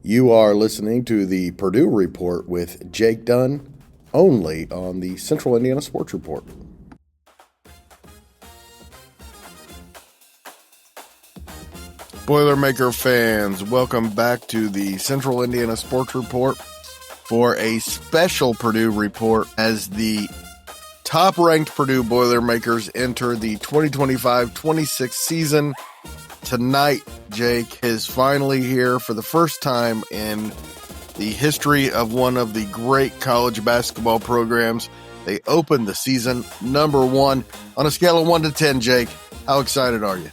You are listening to the Purdue Report with Jake Dunn, only on the Central Indiana Sports Report. Boilermaker fans, welcome back to the Central Indiana Sports Report for a special Purdue report as the top-ranked Purdue Boilermakers enter the 2025-26 season. Tonight, Jake is finally here for the first time in the history of one of the great college basketball programs. They opened the season number one. On a scale of 1 to 10, Jake, how excited are you?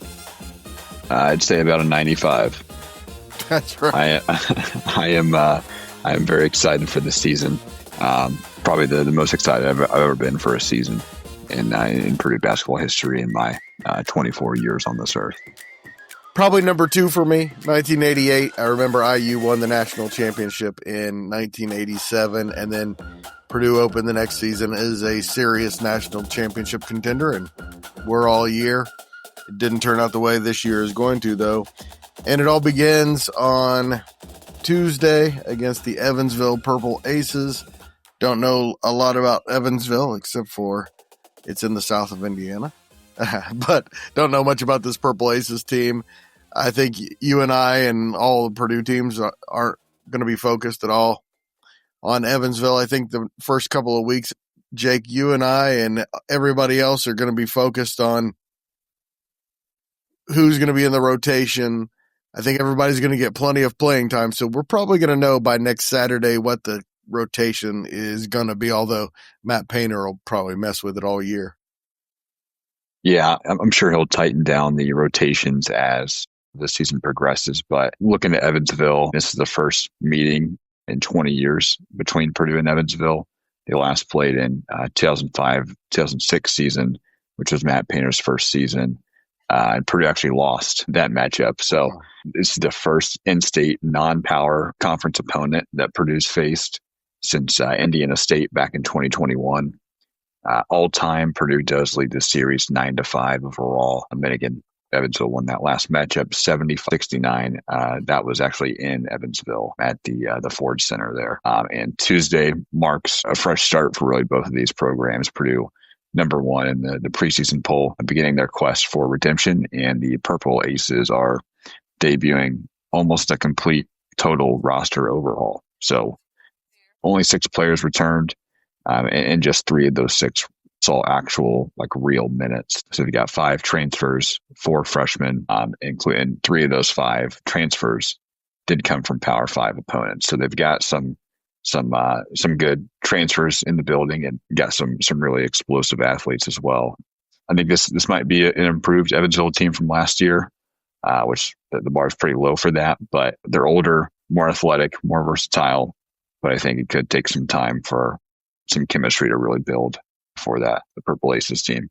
I'd say about a 95. That's right. I am very excited for this season. Probably the most excited I've ever been for a season in Purdue basketball history in my 24 years on this earth. Probably number 2 for me, 1988. I remember IU won the national championship in 1987, and then Purdue opened the next season as a serious national championship contender, and we're all year. It didn't turn out the way this year is going to, though. And it all begins on Tuesday against the Evansville Purple Aces. Don't know a lot about Evansville except for it's in the south of Indiana. But don't know much about this Purple Aces team. I think you and I and all the Purdue teams aren't going to be focused at all on Evansville. I think the first couple of weeks, Jake, you and I and everybody else are going to be focused on who's going to be in the rotation. I think everybody's going to get plenty of playing time. So we're probably going to know by next Saturday what the rotation is going to be, although Matt Painter will probably mess with it all year. Yeah, I'm sure he'll tighten down the rotations as the season progresses. But looking at Evansville, this is the first meeting in 20 years between Purdue and Evansville. They last played in 2005-2006 season, which was Matt Painter's first season. And Purdue actually lost that matchup. So this is the first in-state non-power conference opponent that Purdue's faced since Indiana State back in 2021. All time, Purdue does lead the series 9-5 overall. And then again, Evansville won that last matchup 70-69. That was actually in Evansville at the Ford Center there. And Tuesday marks a fresh start for really both of these programs. Purdue number one in the preseason poll, beginning their quest for redemption, and the Purple Aces are debuting almost a complete total roster overhaul. So only 6 players returned. And just 3 of those 6 saw actual, real minutes. So we got 5 transfers, 4 freshmen, including 3 of those 5 transfers did come from Power 5 opponents. So they've got some good transfers in the building and got some really explosive athletes as well. I think this might be an improved Evansville team from last year, which the bar is pretty low for that. But they're older, more athletic, more versatile. But I think it could take some time for some chemistry to really build for the Purple Aces team.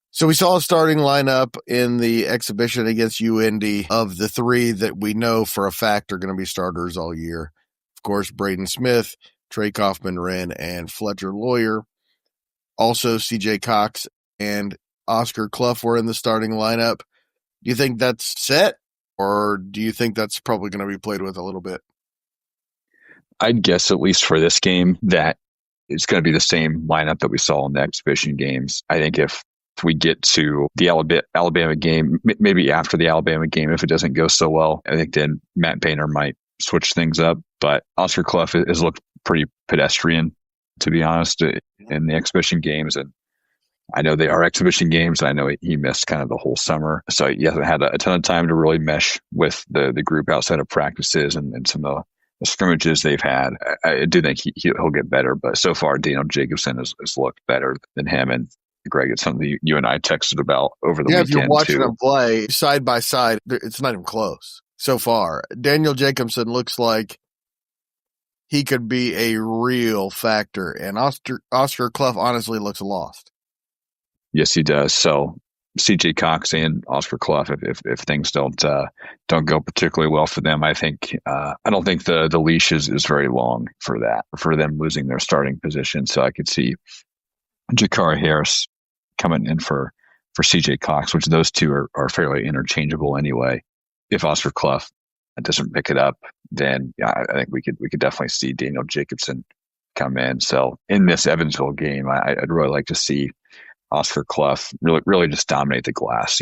So we saw a starting lineup in the exhibition against UND of the 3 that we know for a fact are going to be starters all year. Of course, Braden Smith, Trey Kaufman-Wren, and Fletcher Lawyer. Also, CJ Cox and Oscar Clough were in the starting lineup. Do you think that's set, or do you think that's probably going to be played with a little bit? I'd guess, at least for this game, that it's going to be the same lineup that we saw in the exhibition games. I think if we get to the Alabama game, maybe after the Alabama game, if it doesn't go so well, I think then Matt Painter might switch things up. But Oscar Clough has looked pretty pedestrian, to be honest, in the exhibition games. And I know they are exhibition games. I know he missed kind of the whole summer. So he hasn't had a ton of time to really mesh with the group outside of practices and some of the scrimmages they've had. I do think he'll get better, but so far Daniel Jacobson has looked better than him. And Greg, it's something you and I texted about over the weekend. Yeah, if you're watching them play side by side, it's not even close so far. Daniel Jacobson looks like he could be a real factor, and Oscar Clough honestly looks lost. Yes, he does. So CJ Cox and Oscar Clough, if things don't go particularly well for them, I don't think the leash is very long for them losing their starting position. So I could see Jakari Harris coming in for CJ Cox, which those two are fairly interchangeable anyway. If Oscar Clough doesn't pick it up then I think we could definitely see Daniel Jacobson come in. So in this Evansville game, I'd really like to see Oscar Clough really just dominate the glass.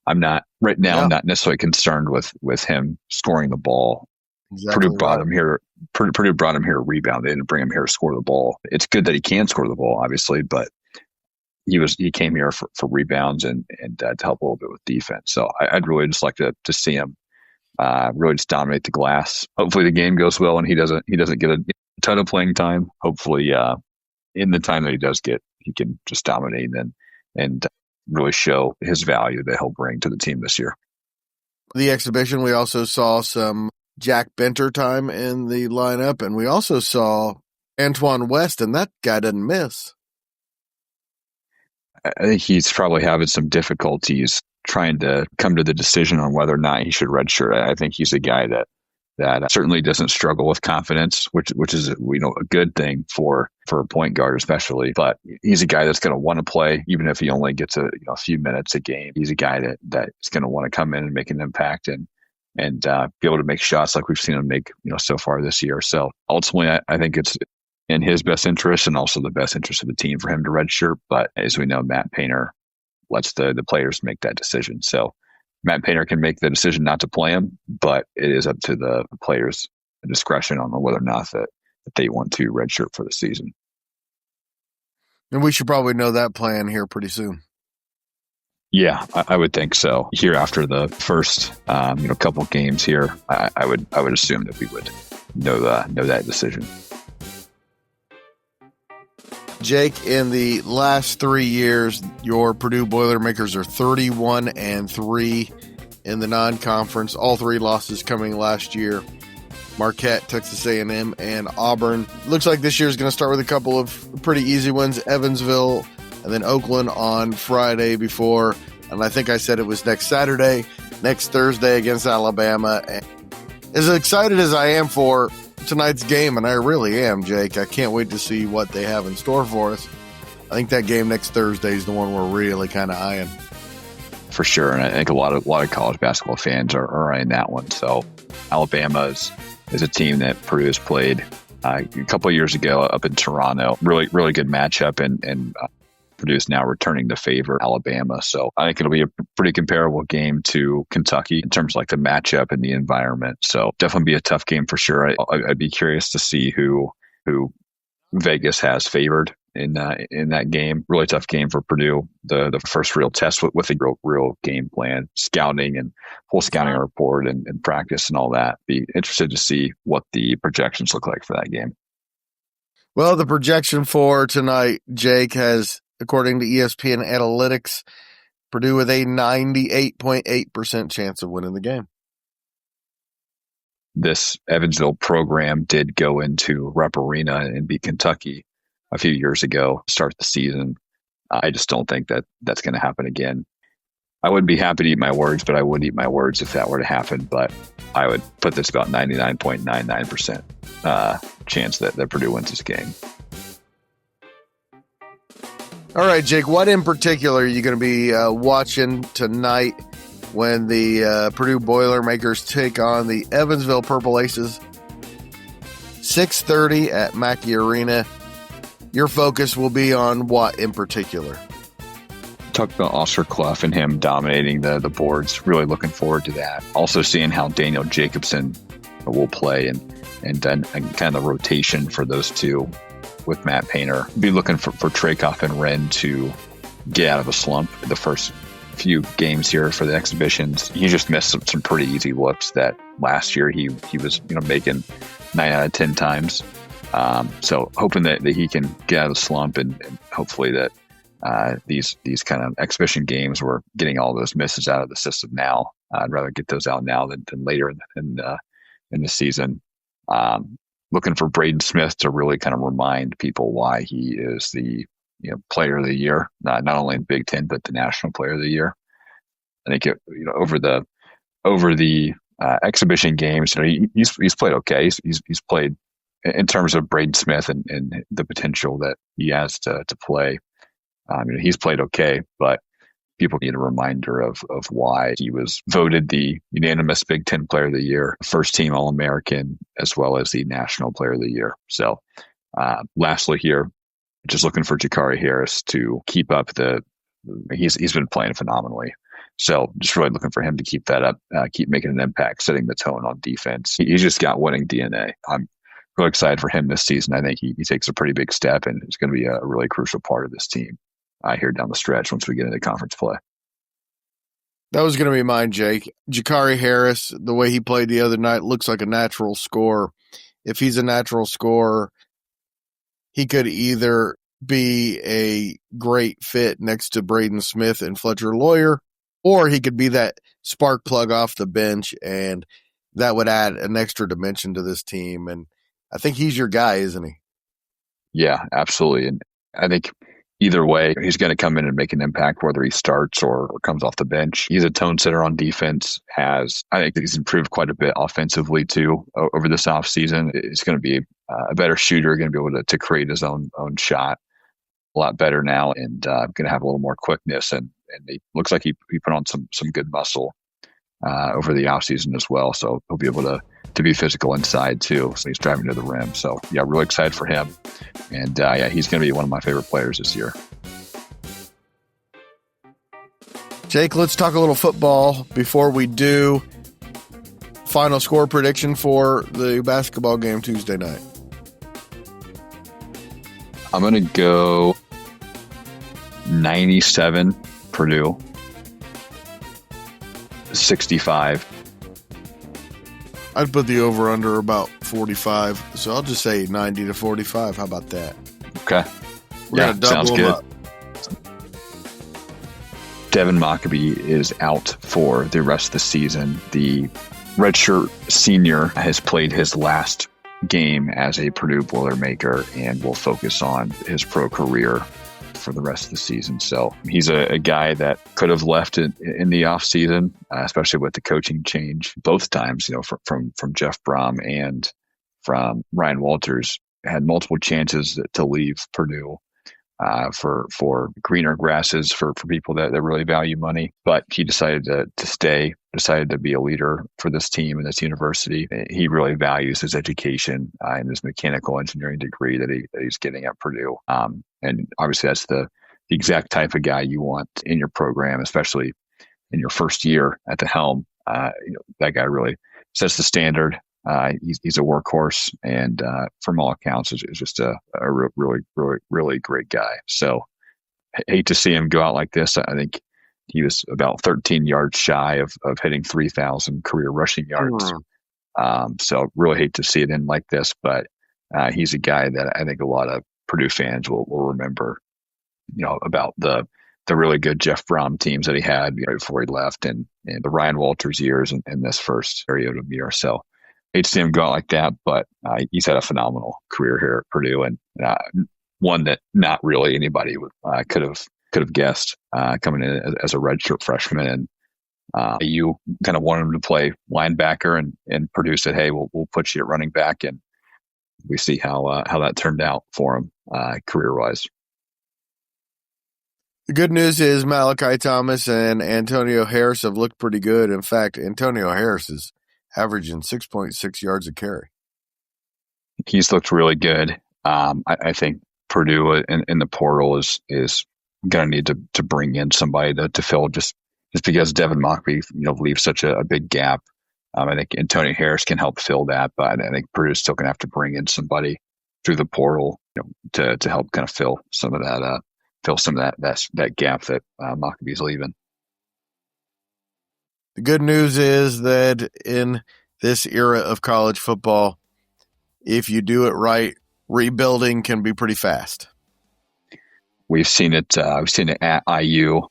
I'm not right now. I'm Yeah, not necessarily concerned with him scoring the ball. Purdue exactly brought right. him here. Purdue brought him here to rebound. They didn't bring him here to score the ball. It's good that he can score the ball, obviously, but he came here for rebounds and to help a little bit with defense. So I'd really just like to see him really just dominate the glass. Hopefully the game goes well and he doesn't get a ton of playing time. Hopefully in the time that he does get, he can just dominate and really show his value that he'll bring to the team this year. The exhibition, we also saw some Jack Benter time in the lineup, and we also saw Antoine West, and that guy doesn't miss. I think he's probably having some difficulties trying to come to the decision on whether or not he should redshirt. I think he's a guy that certainly doesn't struggle with confidence, which is a good thing for a point guard especially. But he's a guy that's going to want to play, even if he only gets a few minutes a game. He's a guy that is going to want to come in and make an impact and be able to make shots like we've seen him make so far this year. So ultimately, I think it's in his best interest and also the best interest of the team for him to redshirt. But as we know, Matt Painter lets the players make that decision. So Matt Painter can make the decision not to play him, but it is up to the players' discretion on whether or not that they want to redshirt for the season. And we should probably know that plan here pretty soon. Yeah, I would think so. Here after the first couple games here, I would assume that we would know that decision. Jake, in the last 3 years, your Purdue Boilermakers are 31-3 in the non-conference. All 3 losses coming last year. Marquette, Texas A&M, and Auburn. Looks like this year is going to start with a couple of pretty easy ones. Evansville, and then Oakland on Friday before, and I think I said it was next Saturday, next Thursday against Alabama. And as excited as I am for tonight's game, and I really am, Jake, I can't wait to see what they have in store for us. I think that game next Thursday is the one we're really kind of eyeing. For sure, and I think a lot of college basketball fans are eyeing that one. So Alabama is a team that Purdue has played a couple of years ago up in Toronto. Really good matchup, and Purdue is now returning the favor, Alabama. So I think it'll be a pretty comparable game to Kentucky in terms of like the matchup and the environment. So definitely be a tough game for sure. I'd be curious to see who Vegas has favored in that game. Really tough game for Purdue. The first real test with a real game plan, scouting and full scouting report and practice and all that. Be interested to see what the projections look like for that game. Well, the projection for tonight, Jake, has, according to ESPN Analytics, Purdue with a 98.8% chance of winning the game. This Evansville program did go into Rupp Arena and beat Kentucky a few years ago, start the season. I just don't think that that's going to happen again. I wouldn't be happy to eat my words, but I would eat my words if that were to happen. But I would put this about 99.99% chance that Purdue wins this game. All right, Jake, what in particular are you going to be watching tonight when the Purdue Boilermakers take on the Evansville Purple Aces? 6:30 at Mackey Arena. Your focus will be on what in particular? Talk about Oscar Clough and him dominating the boards. Really looking forward to that. Also seeing how Daniel Jacobson will play and kind of the rotation for those two with Matt Painter. Be looking for Trakoff and Wren to get out of a slump. The first few games here for the exhibitions, he just missed some pretty easy looks that last year he was making 9 out of 10 times. So hoping that he can get out of the slump and hopefully that these kind of exhibition games, we're getting all those misses out of the system now. I'd rather get those out now than later in the season. Looking for Braden Smith to really kind of remind people why he is the player of the year, not only in Big Ten but the national player of the year. I think over the exhibition games, he's played okay. He's played in terms of Braden Smith and the potential that he has to play. He's played okay, but people need a reminder of why he was voted the unanimous Big Ten Player of the Year, first team All-American, as well as the National Player of the Year. So lastly here, just looking for Ja'Carri Harris to keep up he's been playing phenomenally. So just really looking for him to keep that up, keep making an impact, setting the tone on defense. He's just got winning DNA. I'm really excited for him this season. I think he takes a pretty big step and is going to be a really crucial part of this team here down the stretch once we get into conference play. That was going to be mine, Jake. Ja'Carri Harris, the way he played the other night, looks like a natural scorer. If he's a natural scorer, he could either be a great fit next to Braden Smith and Fletcher Lawyer, or he could be that spark plug off the bench, and that would add an extra dimension to this team. And I think he's your guy, isn't he? Yeah, absolutely. And I think either way, he's going to come in and make an impact, whether he starts or comes off the bench. He's a tone setter on defense. I think he's improved quite a bit offensively too over this offseason. He's going to be a better shooter, going to be able to create his own shot a lot better now, and going to have a little more quickness. And he looks like he put on some good muscle over the offseason as well. So he'll be able to be physical inside too. So he's driving to the rim. So yeah, really excited for him. And he's going to be one of my favorite players this year. Jake, let's talk a little football before we do. Final score prediction for the basketball game Tuesday night. I'm going to go 97 Purdue, 65. I'd put the over-under about 45, so I'll just say 90 to 45. How about that? Okay. We're going to double them up. Devin Mockabee is out for the rest of the season. The redshirt senior has played his last game as a Purdue Boilermaker and will focus on his pro career for the rest of the season. So he's a guy that could have left it in the off season, especially with the coaching change both times, from Jeff Brom and from Ryan Walters. Had multiple chances to leave Purdue for greener grasses, for people that really value money. But he decided to stay, decided to be a leader for this team and this university. He really values his education and his mechanical engineering degree that he's getting at Purdue. And obviously that's the exact type of guy you want in your program, especially in your first year at the helm. That guy really sets the standard. He's a workhorse, and from all accounts, is just a really great guy. So I hate to see him go out like this. I think he was about 13 yards shy of hitting 3,000 career rushing yards. So really hate to see it in like this, but he's a guy that I think a lot of Purdue fans will remember, about the really good Jeff Brom teams that he had before he left, and the Ryan Walters years and this first Mariota year. So hate to see him go out like that, but he's had a phenomenal career here at Purdue, and one that not really anybody could have guessed coming in as a redshirt freshman. And you kind of wanted him to play linebacker, and Purdue said, "Hey, we'll put you at running back," and we see how that turned out for him career-wise. The good news is Malachi Thomas and Antonio Harris have looked pretty good. In fact, Antonio Harris is averaging 6.6 yards a carry. He's looked really good. I think Purdue in the portal is going to need to bring in somebody to fill just because Devin Mockabee leaves such a big gap. I think Antonio Harris can help fill that, but I think Purdue is still going to have to bring in somebody through the portal to help kind of fill some of that gap that Maccabee's leaving. The good news is that in this era of college football, if you do it right, rebuilding can be pretty fast. We've seen it at IU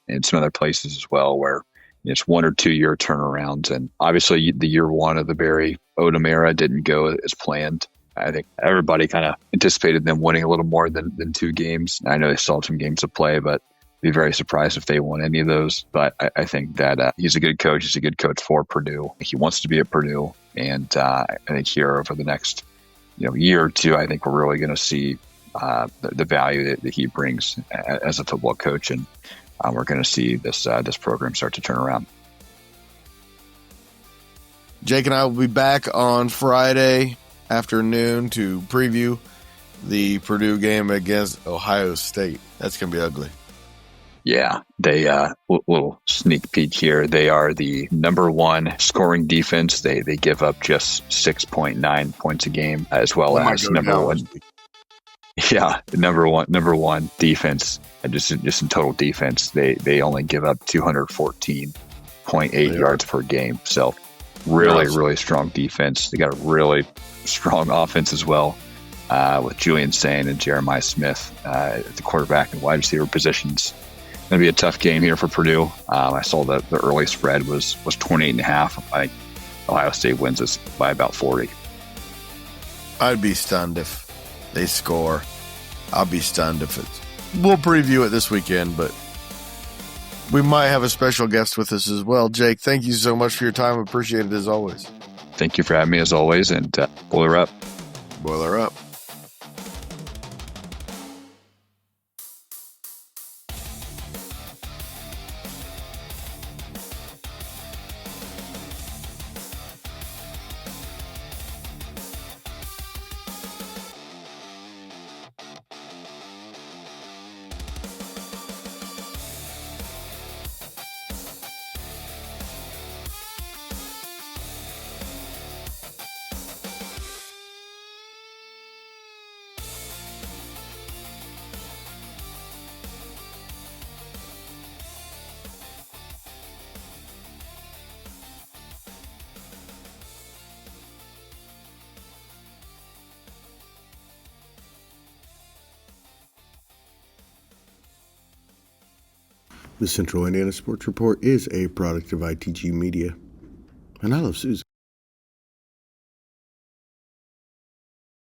and some other places as well, where it's 1 or 2 year turnarounds. And obviously the year one of the Barry Odom era didn't go as planned. I think everybody kind of anticipated them winning a little more than 2 games. I know they still have some games to play, but be very surprised if they won any of those. But I think that he's a good coach. He's a good coach for Purdue. He wants to be at Purdue. And I think here over the next year or two, I think we're really going to see the value that he brings as a football coach. And we're going to see this program start to turn around. Jake and I will be back on Friday afternoon to preview the Purdue game against Ohio State. That's going to be ugly. Yeah, they little sneak peek here. They are the number one scoring defense. They give up just 6.9 points a game, as well as number one. Yeah, number one defense. Just in total defense, they only give up 214.8 yards per game. So really strong defense. They got a really strong offense as well, with Julian Sain and Jeremiah Smith at the quarterback and wide receiver positions. Going to be a tough game here for Purdue. I saw the early spread was 28.5. I think Ohio State wins this by about 40. I'd be stunned if they score. I'll be stunned if it's. We'll preview it this weekend, but we might have a special guest with us as well. Jake, thank you so much for your time. Appreciate it as always. Thank you for having me as always, and boiler up. Boiler up. The Central Indiana Sports Report is a product of ITG Media, and I love Susan.